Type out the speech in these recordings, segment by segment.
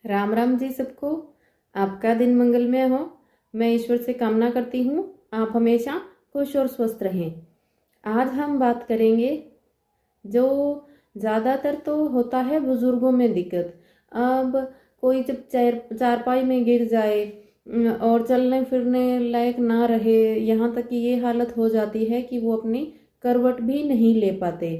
राम राम जी सबको। आपका दिन मंगलमय हो। मैं ईश्वर से कामना करती हूँ आप हमेशा खुश और स्वस्थ रहें। आज हम बात करेंगे जो ज़्यादातर तो होता है बुज़ुर्गों में दिक्कत। अब कोई जब चारपाई में गिर जाए और चलने फिरने लायक ना रहे, यहाँ तक कि ये हालत हो जाती है कि वो अपनी करवट भी नहीं ले पाते।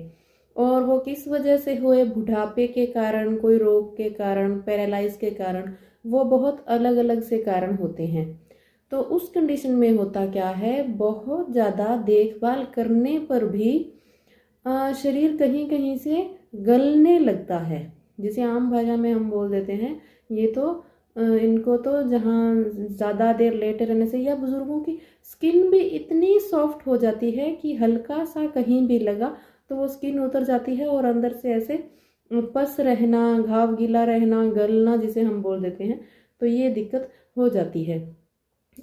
और वो किस वजह से हुए, बुढ़ापे के कारण, कोई रोग के कारण, पैरालाइज के कारण, वो बहुत अलग अलग से कारण होते हैं। तो उस कंडीशन में होता क्या है, बहुत ज़्यादा देखभाल करने पर भी शरीर कहीं कहीं से गलने लगता है। जिसे आम भाषा में हम बोल देते हैं ये तो इनको तो जहाँ ज़्यादा देर लेटे रहने से, या बुज़ुर्गों की स्किन भी इतनी सॉफ्ट हो जाती है कि हल्का सा कहीं भी लगा तो वो स्किन उतर जाती है और अंदर से ऐसे पस रहना, घाव गीला रहना, गलना जिसे हम बोल देते हैं, तो ये दिक्कत हो जाती है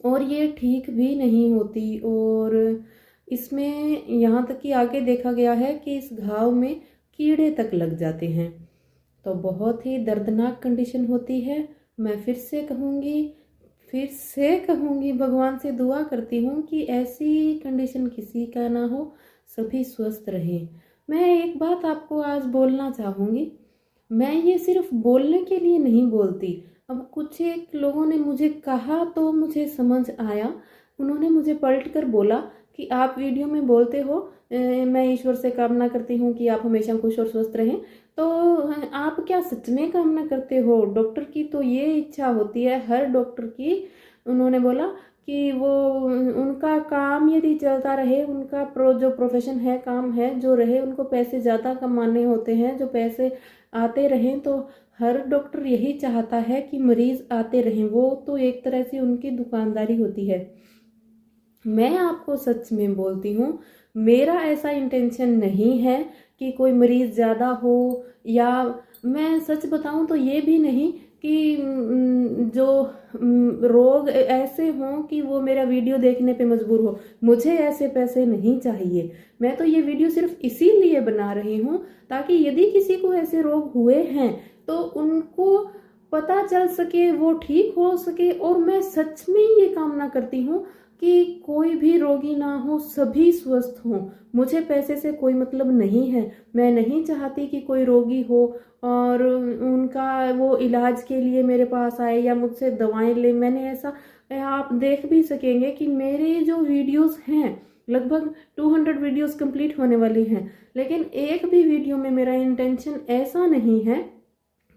और ये ठीक भी नहीं होती। और इसमें यहाँ तक कि आगे देखा गया है कि इस घाव में कीड़े तक लग जाते हैं, तो बहुत ही दर्दनाक कंडीशन होती है। मैं फिर से कहूँगी भगवान से दुआ करती हूँ कि ऐसी कंडीशन किसी का ना हो, सभी स्वस्थ रहें। मैं एक बात आपको आज बोलना चाहूँगी, मैं ये सिर्फ बोलने के लिए नहीं बोलती। अब कुछ एक लोगों ने मुझे कहा तो मुझे समझ आया। उन्होंने मुझे पलट कर बोला कि आप वीडियो में बोलते हो मैं ईश्वर से कामना करती हूँ कि आप हमेशा खुश और स्वस्थ रहें, तो आप क्या सच में कामना करते हो? डॉक्टर की तो ये इच्छा होती है, हर डॉक्टर की। उन्होंने बोला कि वो उनका काम यदि चलता रहे, उनका जो प्रोफेशन है, काम है जो रहे, उनको पैसे ज़्यादा कमाने होते हैं, जो पैसे आते रहें, तो हर डॉक्टर यही चाहता है कि मरीज आते रहें। वो तो एक तरह से उनकी दुकानदारी होती है। मैं आपको सच में बोलती हूँ, मेरा ऐसा इंटेंशन नहीं है कि कोई मरीज ज़्यादा हो, या मैं सच बताऊँ तो ये भी नहीं कि जो रोग ऐसे हों कि वो मेरा वीडियो देखने पे मजबूर हो। मुझे ऐसे पैसे नहीं चाहिए। मैं तो ये वीडियो सिर्फ इसीलिए बना रही हूँ ताकि यदि किसी को ऐसे रोग हुए हैं तो उनको पता चल सके, वो ठीक हो सके। और मैं सच में ये कामना करती हूँ कि कोई भी रोगी ना हो, सभी स्वस्थ हों। मुझे पैसे से कोई मतलब नहीं है। मैं नहीं चाहती कि कोई रोगी हो और उनका वो इलाज के लिए मेरे पास आए या मुझसे दवाएं ले। मैंने ऐसा, आप देख भी सकेंगे कि मेरे जो वीडियोस हैं, लगभग 200 वीडियोस कंप्लीट होने वाली हैं, लेकिन एक भी वीडियो में मेरा इंटेंशन ऐसा नहीं है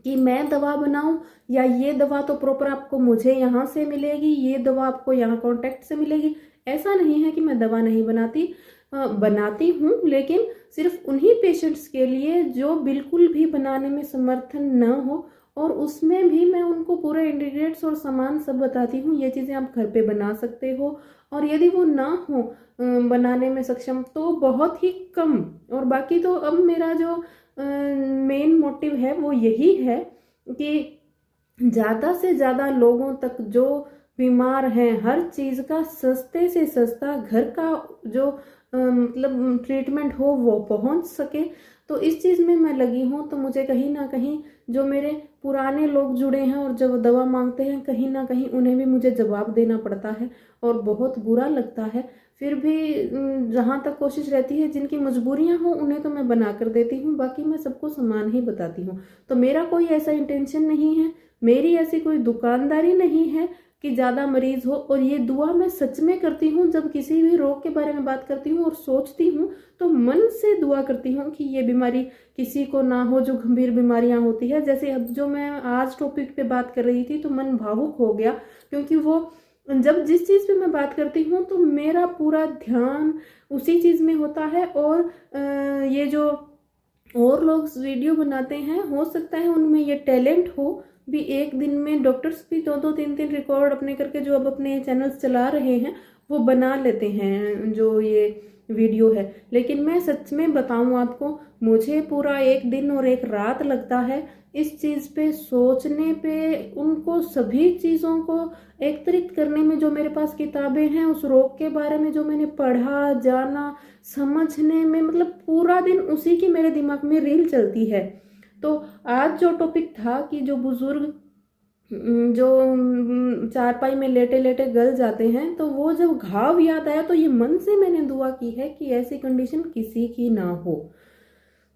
कि मैं दवा बनाऊं या ये दवा तो प्रॉपर आपको मुझे यहाँ से मिलेगी, ये दवा आपको यहाँ कॉन्टैक्ट से मिलेगी। ऐसा नहीं है कि मैं दवा नहीं बनाती, बनाती हूँ, लेकिन सिर्फ उन्हीं पेशेंट्स के लिए जो बिल्कुल भी बनाने में समर्थन न हो। और उसमें भी मैं उनको पूरे इंग्रेडिएंट्स और सामान सब बताती हूँ, ये चीज़ें आप घर पे बना सकते हो। और यदि वो ना हो बनाने में सक्षम तो बहुत ही कम। और बाकी तो अब मेरा जो मेन मोटिव है वो यही है कि ज़्यादा से ज़्यादा लोगों तक जो बीमार हैं, हर चीज़ का सस्ते से सस्ता घर का जो मतलब ट्रीटमेंट हो वो पहुंच सके। तो इस चीज़ में मैं लगी हूँ। तो मुझे कहीं ना कहीं जो मेरे पुराने लोग जुड़े हैं और जब दवा मांगते हैं, कहीं ना कहीं उन्हें भी मुझे जवाब देना पड़ता है और बहुत बुरा लगता है। फिर भी जहाँ तक कोशिश रहती है, जिनकी मजबूरियाँ हों उन्हें तो मैं बना कर देती हूँ, बाकी मैं सबको सामान ही बताती हूँ। तो मेरा कोई ऐसा इंटेंशन नहीं है, मेरी ऐसी कोई दुकानदारी नहीं है कि ज़्यादा मरीज हो। और ये दुआ मैं सच में करती हूँ, जब किसी भी रोग के बारे में बात करती हूँ और सोचती हूँ तो मन से दुआ करती हूँ कि ये बीमारी किसी को ना हो, जो गंभीर बीमारियां होती है। जैसे अब जो मैं आज टॉपिक पे बात कर रही थी तो मन भावुक हो गया, क्योंकि वो जब जिस चीज़ पे मैं बात करती हूँ तो मेरा पूरा ध्यान उसी चीज़ में होता है। और ये जो और लोग वीडियो बनाते हैं, हो सकता है उनमें ये टैलेंट हो भी, एक दिन में डॉक्टर्स भी 2-2 3-3 रिकॉर्ड अपने करके जो अब अपने चैनल्स चला रहे हैं वो बना लेते हैं जो ये वीडियो है। लेकिन मैं सच में बताऊं आपको, मुझे पूरा एक दिन और एक रात लगता है इस चीज़ पे सोचने पे, उनको सभी चीज़ों को एकत्रित करने में। जो मेरे पास किताबें हैं उस रोग के बारे में जो मैंने पढ़ा, जाना, समझने में, मतलब पूरा दिन उसी की मेरे दिमाग में रील चलती है। तो आज जो टॉपिक था कि जो बुजुर्ग जो चारपाई में लेटे लेटे गल जाते हैं, तो वो जब घाव याद आया तो ये मन से मैंने दुआ की है कि ऐसी कंडीशन किसी की ना हो।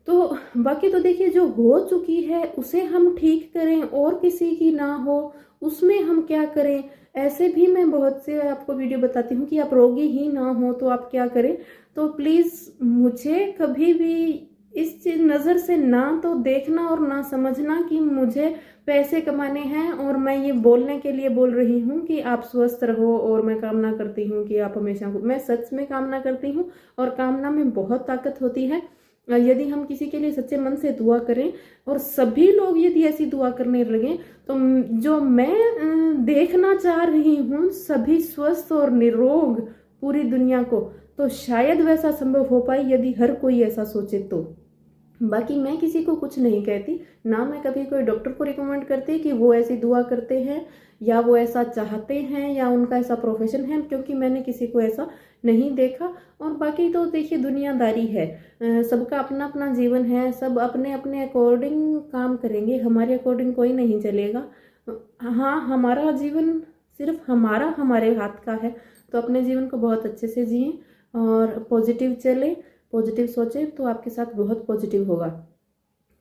तो बाकी तो देखिए, जो हो चुकी है उसे हम ठीक करें और किसी की ना हो, उसमें हम क्या करें। ऐसे भी मैं बहुत से आपको वीडियो बताती हूँ कि आप रोगी ही ना हो तो आप क्या करें। तो प्लीज़ मुझे कभी भी इस चीज नज़र से ना तो देखना और ना समझना कि मुझे पैसे कमाने हैं और मैं ये बोलने के लिए बोल रही हूँ कि आप स्वस्थ रहो। और मैं कामना करती हूँ कि आप हमेशा, मैं सच में कामना करती हूँ और कामना में बहुत ताकत होती है। यदि हम किसी के लिए सच्चे मन से दुआ करें और सभी लोग यदि ऐसी दुआ करने लगे, तो जो मैं देखना चाह रही हूँ सभी स्वस्थ और निरोग पूरी दुनिया को, तो शायद वैसा संभव हो पाए यदि हर कोई ऐसा सोचे तो। बाकी मैं किसी को कुछ नहीं कहती, ना मैं कभी कोई डॉक्टर को रिकमेंड करती कि वो ऐसी दुआ करते हैं या वो ऐसा चाहते हैं या उनका ऐसा प्रोफेशन है, क्योंकि मैंने किसी को ऐसा नहीं देखा। और बाकी तो देखिए, दुनियादारी है, सबका अपना अपना जीवन है, सब अपने अपने अकॉर्डिंग काम करेंगे, हमारे अकॉर्डिंग कोई नहीं चलेगा। हाँ, हमारा जीवन सिर्फ हमारे हाथ का है, तो अपने जीवन को बहुत अच्छे से जिए और पॉजिटिव चले, पॉजिटिव सोचे, तो आपके साथ बहुत पॉजिटिव होगा।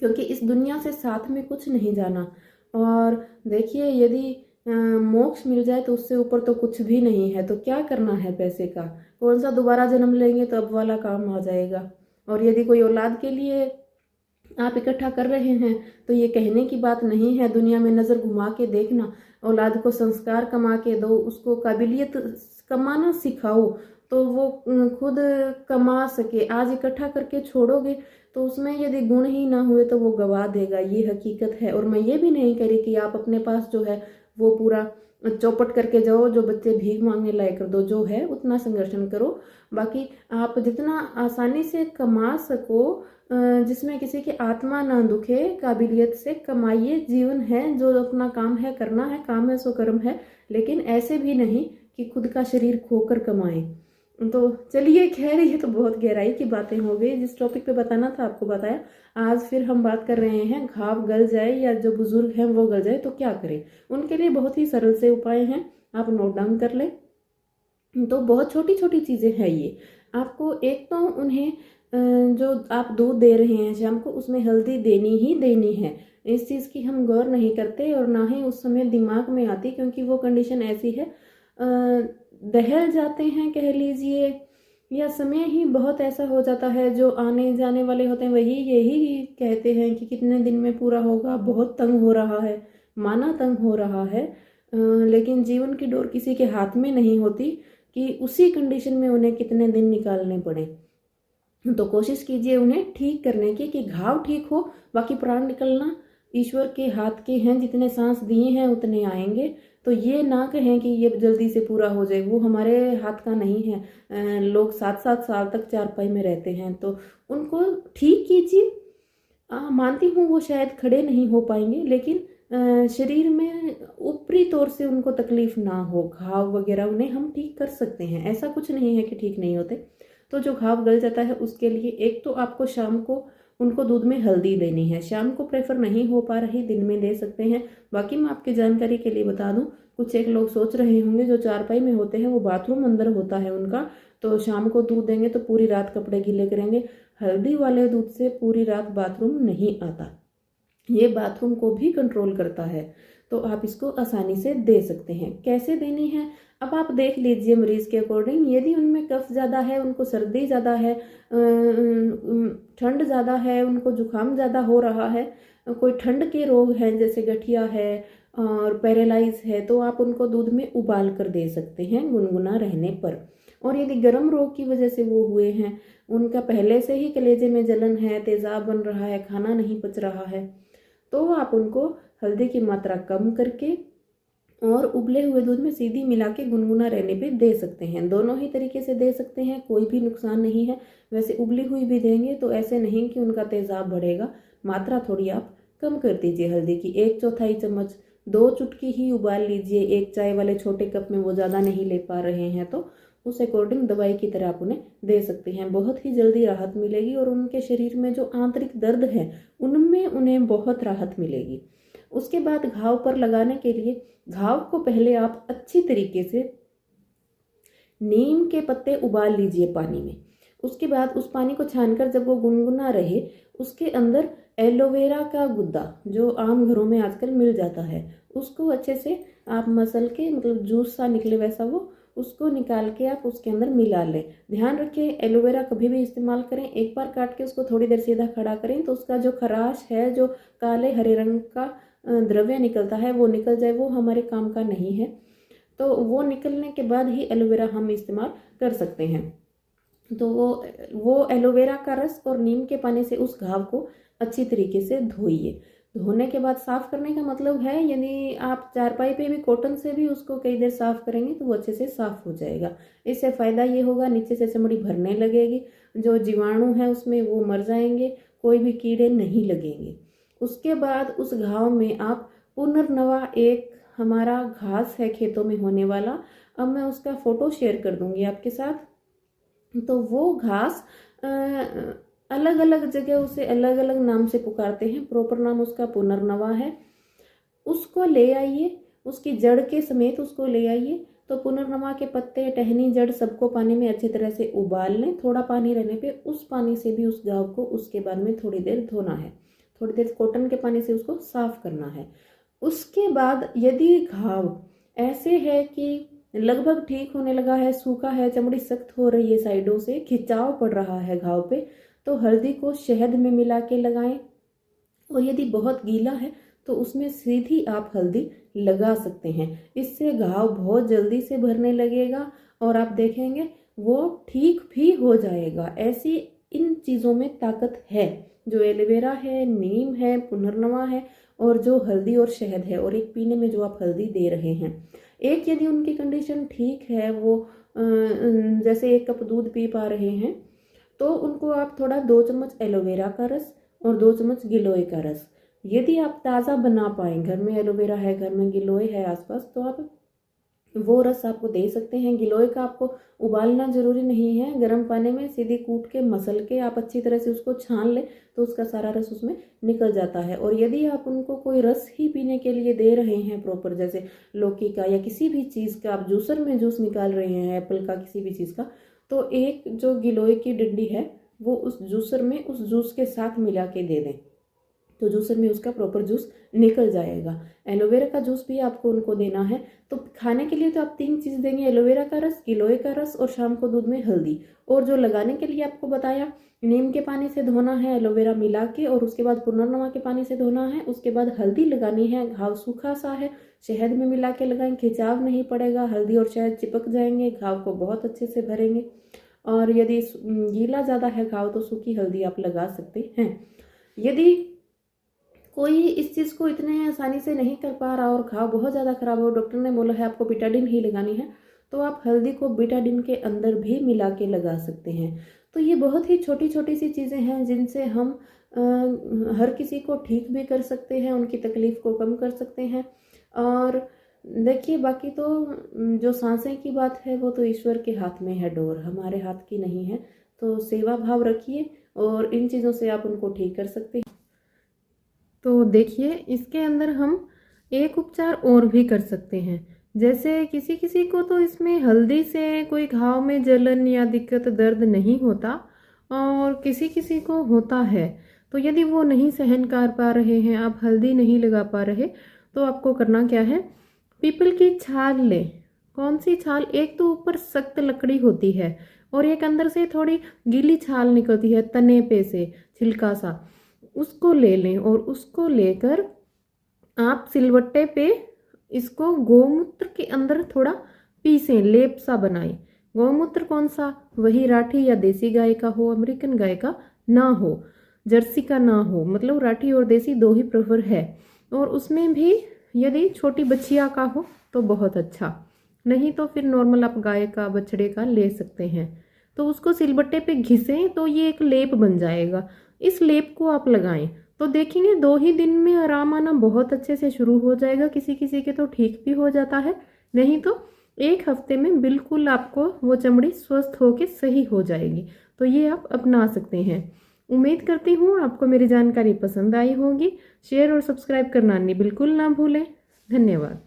क्योंकि इस दुनिया से साथ में कुछ नहीं जाना। और देखिए, यदि मोक्ष मिल जाए तो उससे ऊपर तो कुछ भी नहीं है, तो क्या करना है पैसे का, कौन सा दोबारा जन्म लेंगे तो अब वाला काम आ जाएगा। और यदि कोई औलाद के लिए आप इकट्ठा कर रहे हैं, तो ये कहने की बात नहीं है, दुनिया में नज़र घुमा के देखना, औलाद को संस्कार कमा के दो, उसको काबिलियत कमाना सिखाओ, तो वो खुद कमा सके। आज इकट्ठा करके छोड़ोगे तो उसमें यदि गुण ही ना हुए तो वो गवा देगा, ये हकीकत है। और मैं ये भी नहीं कह रही कि आप अपने पास जो है वो पूरा चौपट करके जाओ, जो बच्चे भीख मांगने लायक कर दो, जो है उतना संघर्षण करो। बाकी आप जितना आसानी से कमा सको, जिसमें किसी की आत्मा ना दुखे, काबिलियत से कमाइए। जीवन है, जो अपना काम है करना है, काम है सो कर्म है, लेकिन ऐसे भी नहीं कि खुद का शरीर खोकर कमाएं। तो चलिए, खैर ये तो बहुत गहराई की बातें हो गई, जिस टॉपिक पे बताना था आपको बताया। आज फिर हम बात कर रहे हैं, घाव गल जाए या जो बुजुर्ग हैं वो गल जाए तो क्या करें। उनके लिए बहुत ही सरल से उपाय हैं, आप नोट डाउन कर लें। तो बहुत छोटी छोटी चीज़ें हैं ये। आपको एक तो उन्हें जो आप दूध दे रहे हैं शाम को, उसमें हल्दी देनी ही देनी है। इस चीज़ की हम गौर नहीं करते और ना ही उस समय दिमाग में आती, क्योंकि वो कंडीशन ऐसी है, दहल जाते हैं कह लीजिए, या समय ही बहुत ऐसा हो जाता है। जो आने जाने वाले होते हैं वही यही कहते हैं कि कितने दिन में पूरा होगा, बहुत तंग हो रहा है, माना तंग हो रहा है। लेकिन जीवन की डोर किसी के हाथ में नहीं होती कि उसी कंडीशन में उन्हें कितने दिन निकालने पड़े। तो कोशिश कीजिए उन्हें ठीक करने की, कि घाव ठीक हो, बाकी प्राण निकलना ईश्वर के हाथ के हैं, जितने सांस दिए हैं उतने आएंगे। तो ये ना कहें कि ये जल्दी से पूरा हो जाए, वो हमारे हाथ का नहीं है। लोग 7-7 साल तक चारपाई में रहते हैं, तो उनको ठीक कीजिए। मानती हूँ वो शायद खड़े नहीं हो पाएंगे, लेकिन शरीर में ऊपरी तौर से उनको तकलीफ ना हो, घाव वगैरह उन्हें हम ठीक कर सकते हैं, ऐसा कुछ नहीं है कि ठीक नहीं होते। तो जो घाव गल जाता है उसके लिए एक तो आपको शाम को उनको दूध में हल्दी देनी है। शाम को प्रेफर नहीं हो पा रही, दिन में दे सकते हैं। बाकी मैं आपकी जानकारी के लिए बता दूं, कुछ एक लोग सोच रहे होंगे जो चारपाई में होते हैं वो बाथरूम अंदर होता है उनका, तो शाम को दूध देंगे तो पूरी रात कपड़े गीले करेंगे। हल्दी वाले दूध से पूरी रात बाथरूम नहीं आता, ये बाथरूम को भी कंट्रोल करता है। तो आप इसको आसानी से दे सकते हैं। कैसे देनी है अब आप देख लीजिए मरीज के अकॉर्डिंग। यदि उनमें कफ ज़्यादा है, उनको सर्दी ज़्यादा है, ठंड ज़्यादा है, उनको जुकाम ज़्यादा हो रहा है, कोई ठंड के रोग हैं जैसे गठिया है और पैरालाइज है, तो आप उनको दूध में उबाल कर दे सकते हैं गुनगुना रहने पर। और यदि गर्म रोग की वजह से वो हुए हैं, उनका पहले से ही कलेजे में जलन है, तेज़ाब बन रहा है, खाना नहीं पच रहा है, तो आप उनको हल्दी की मात्रा कम करके और उबले हुए दूध में सीधी मिला के गुनगुना रहने पे दे सकते हैं। दोनों ही तरीके से दे सकते हैं, कोई भी नुकसान नहीं है। वैसे उबली हुई भी देंगे तो ऐसे नहीं कि उनका तेज़ाब बढ़ेगा, मात्रा थोड़ी आप कम कर दीजिए हल्दी की, 1/4 चम्मच, 2 चुटकी ही उबाल लीजिए। एक चाय वाले छोटे कप में, वो ज़्यादा नहीं ले पा रहे हैं तो उस अकॉर्डिंग दवाई की तरह आप उन्हें दे सकते हैं। बहुत ही जल्दी राहत मिलेगी और उनके शरीर में जो आंतरिक दर्द है उनमें उन्हें बहुत राहत मिलेगी। उसके बाद घाव पर लगाने के लिए घाव को पहले आप अच्छी तरीके से नीम के पत्ते उबाल लीजिए पानी में। उसके बाद उस पानी को छानकर जब वो गुनगुना रहे, उसके अंदर एलोवेरा का गुद्दा जो आम घरों में आजकल मिल जाता है, उसको अच्छे से आप मसल के, मतलब जूस सा निकले वैसा वो, उसको निकाल के आप उसके अंदर मिला लें। ध्यान रखिए एलोवेरा कभी भी इस्तेमाल करें, एक बार काट के उसको थोड़ी देर सीधा खड़ा करें तो उसका जो खराश है, जो काले हरे रंग का द्रव्य निकलता है वो निकल जाए, वो हमारे काम का नहीं है। तो वो निकलने के बाद ही एलोवेरा हम इस्तेमाल कर सकते हैं। तो वो एलोवेरा का रस और नीम के पानी से उस घाव को अच्छी तरीके से धोइए। धोने के बाद साफ करने का मतलब है, यदि आप चारपाई पे भी कॉटन से भी उसको कई देर साफ करेंगे तो वो अच्छे से साफ हो जाएगा। इससे फ़ायदा ये होगा, नीचे से चमड़ी भरने लगेगी, जो जीवाणु है उसमें वो मर जाएंगे, कोई भी कीड़े नहीं लगेंगे। उसके बाद उस घाव में आप पुनर्नवा, एक हमारा घास है खेतों में होने वाला, अब मैं उसका फ़ोटो शेयर कर दूंगी आपके साथ। तो वो घास अलग अलग जगह उसे अलग अलग नाम से पुकारते हैं, प्रॉपर नाम उसका पुनर्नवा है। उसको ले आइए, उसकी जड़ के समेत उसको ले आइए। तो पुनर्नवा के पत्ते, टहनी, जड़ सबको पानी में अच्छी तरह से उबाल लें। थोड़ा पानी रहने पे उस पानी से भी उस घाव को उसके बाद में थोड़ी देर धोना है, थोड़ी देर कॉटन के पानी से उसको साफ करना है। उसके बाद यदि घाव ऐसे है कि लगभग ठीक होने लगा है, सूखा है, चमड़ी सख्त हो रही है, साइडों से खिंचाव पड़ रहा है घाव पे, तो हल्दी को शहद में मिला के लगाएं। और यदि बहुत गीला है तो उसमें सीधी आप हल्दी लगा सकते हैं। इससे घाव बहुत जल्दी से भरने लगेगा और आप देखेंगे वो ठीक भी हो जाएगा। ऐसी इन चीज़ों में ताकत है, जो एलोवेरा है, नीम है, पुनर्नवा है और जो हल्दी और शहद है, और एक पीने में जो आप हल्दी दे रहे हैं। एक यदि उनकी कंडीशन ठीक है, वो जैसे 1 कप दूध पी पा रहे हैं, तो उनको आप थोड़ा 2 चम्मच एलोवेरा का रस और 2 चम्मच गिलोय का रस, यदि आप ताज़ा बना पाएँ, घर में एलोवेरा है, घर में गिलोय है आसपास, तो आप वो रस आपको दे सकते हैं। गिलोय का आपको उबालना जरूरी नहीं है, गर्म पानी में सीधे कूट के मसल के आप अच्छी तरह से उसको छान लें तो उसका सारा रस उसमें निकल जाता है। और यदि आप उनको कोई रस ही पीने के लिए दे रहे हैं प्रॉपर, जैसे लौकी का या किसी भी चीज़ का आप जूसर में जूस निकाल रहे हैं, एप्पल का, किसी भी चीज़ का, तो एक जो गिलोय की डंडी है वो उस जूसर में उस जूस के साथ मिला के दे दें, तो जूसर में उसका प्रॉपर जूस निकल जाएगा। एलोवेरा का जूस भी आपको उनको देना है। तो खाने के लिए तो आप 3 चीज़ देंगे, एलोवेरा का रस, गिलोय का रस और शाम को दूध में हल्दी। और जो लगाने के लिए आपको बताया, नीम के पानी से धोना है एलोवेरा मिला के, और उसके बाद पुनर्नवा के पानी से धोना है। उसके बाद हल्दी लगानी है, घाव सूखा सा है, शहद में मिला के लगाएं, खिंचाव नहीं पड़ेगा, हल्दी और शहद चिपक जाएंगे, घाव को बहुत अच्छे से भरेंगे। और यदि गीला ज़्यादा है घाव तो सूखी हल्दी आप लगा सकते हैं। यदि कोई इस चीज़ को इतने आसानी से नहीं कर पा रहा और घाव बहुत ज़्यादा खराब हो, डॉक्टर ने बोला है आपको बीटाडिन ही लगानी है, तो आप हल्दी को बीटाडिन के अंदर भी मिला के लगा सकते हैं। तो ये बहुत ही छोटी छोटी सी चीज़ें हैं जिनसे हम हर किसी को ठीक भी कर सकते हैं, उनकी तकलीफ़ को कम कर सकते हैं। और देखिए बाकी तो जो सांसें की बात है वो तो ईश्वर के हाथ में है डोर, हमारे हाथ की नहीं है। तो सेवा भाव रखिए और इन चीज़ों से आप उनको ठीक कर सकते हैं। तो देखिए इसके अंदर हम एक उपचार और भी कर सकते हैं। जैसे किसी किसी को तो इसमें हल्दी से कोई घाव में जलन या दिक्कत, दर्द नहीं होता, और किसी किसी को होता है। तो यदि वो नहीं सहन कर पा रहे हैं, आप हल्दी नहीं लगा पा रहे, तो आपको करना क्या है, पीपल की छाल लें। कौन सी छाल? एक तो ऊपर सख्त लकड़ी होती है और एक अंदर से थोड़ी गीली छाल निकलती है, तने पे से छिलका सा, उसको ले लें। और उसको लेकर आप सिलवट्टे पे इसको गोमूत्र के अंदर थोड़ा पीसें, लेप सा बनाएं। गोमूत्र कौन सा? वही राठी या देसी गाय का हो, अमेरिकन गाय का ना हो, जर्सी का ना हो, मतलब राठी और देसी 2 ही प्रेफर है। और उसमें भी यदि छोटी बछिया का हो तो बहुत अच्छा, नहीं तो फिर नॉर्मल आप गाय का, बछड़े का ले सकते हैं। तो उसको सिलबट्टे पे घिसें तो ये एक लेप बन जाएगा। इस लेप को आप लगाएं तो देखेंगे 2 ही दिन में आराम आना बहुत अच्छे से शुरू हो जाएगा। किसी किसी के तो ठीक भी हो जाता है, नहीं तो 1 हफ्ते में बिल्कुल आपको वो चमड़ी स्वस्थ होके सही हो जाएगी। तो ये आप अपना सकते हैं। उम्मीद करती हूँ आपको मेरी जानकारी पसंद आई होगी। शेयर और सब्सक्राइब करना बिल्कुल ना भूलें। धन्यवाद।